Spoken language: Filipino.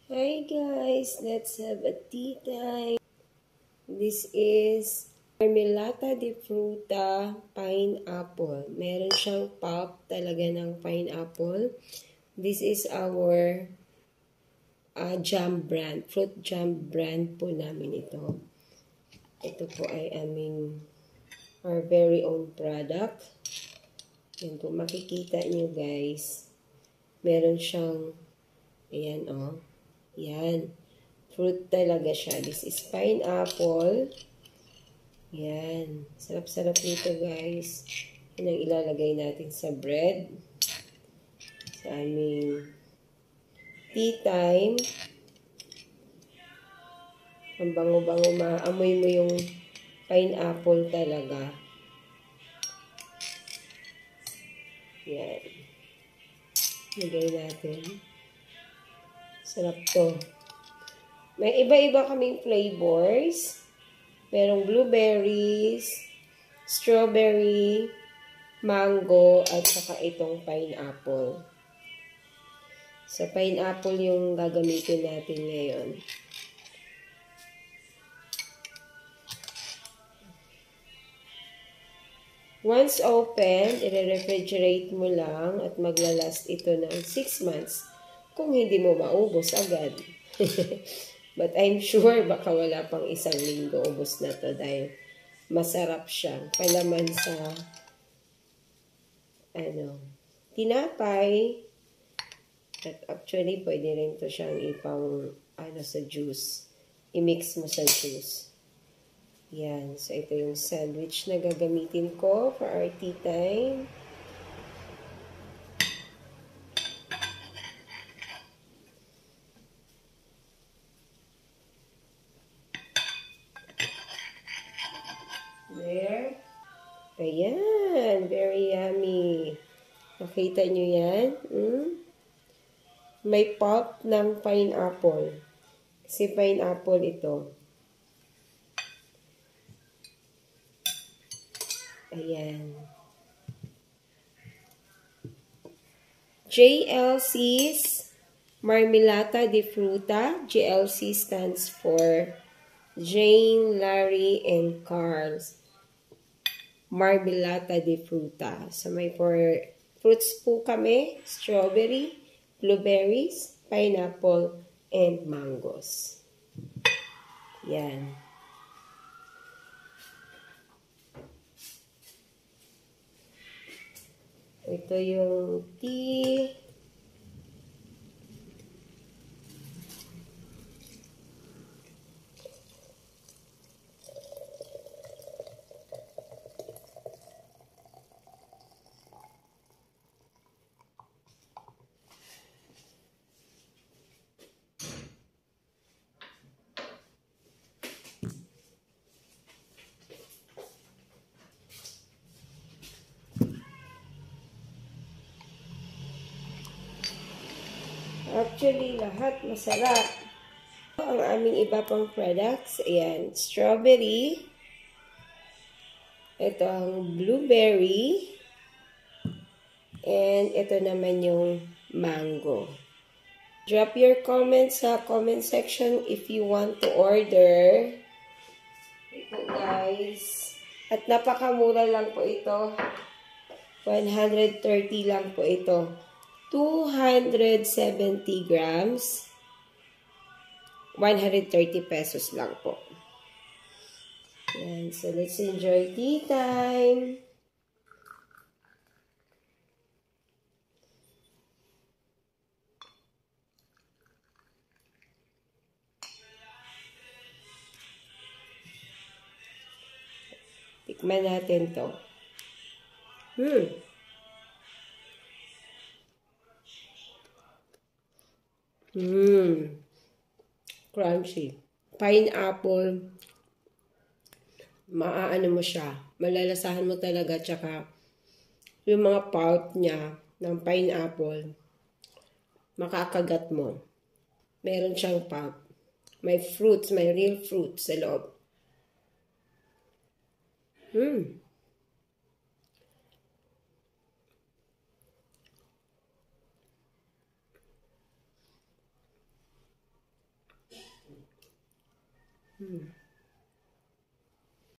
Hi guys, let's have a tea time. This is Marmelata de Fruta Pineapple. Meron siyang pulp talaga ng pineapple. This is our jam brand, fruit jam brand po namin ito. Ito po ay our very own product. Yan po, makikita nyo guys. Meron siyang, ayan o. Yan. Fruit talaga siya. This is pineapple. Yan. Sarap-sarap nito guys. Yan ang ilalagay natin sa bread. Sa aming tea time. Ang bango-bango, maamoy mo yung pineapple talaga. Yan. Lagay natin. Sarap to. May iba-iba kaming flavors. Merong blueberries, strawberry, mango, at saka itong pineapple. Sa pineapple yung gagamitin natin ngayon. Once open, i-refrigerate mo lang at maglalast ito ng 6 months kung hindi mo maubos agad. But I'm sure baka wala pang 1 linggo ubos na to dahil masarap siya. Palaman sa tinapay. At actually, pwede rin to siyang ipang sa juice. I-mix mo sa juice. Yan. So, ito yung sandwich na gagamitin ko for our tea time. There. Ayan. Very yummy. Nakita nyo yan? May pulp ng pineapple. Kasi pineapple ito. Ayan. JLC's Marmelata de Fruta. JLC stands for Jane, Larry, and Carl's Marmelata de Fruta. So, may 4 fruits po kami. Strawberry, blueberries, pineapple, and mangoes. Yan. Ito yung tea. Actually, lahat masarap. Ang aming iba pang products, ayan, strawberry. Ito ang blueberry. And ito naman yung mango. Drop your comments sa comment section if you want to order. Ito guys. At napakamura lang po ito. 130 lang po ito. 270 grams. 130 pesos lang po. Yan. So, let's enjoy tea time. Tikman natin to. Crunchy. Pineapple. Maaano mo siya. Malalasahan mo talaga. Tsaka yung mga pulp niya ng pineapple, makakagat mo. Meron siyang pulp. May fruits. May real fruits sa loob. Hmm.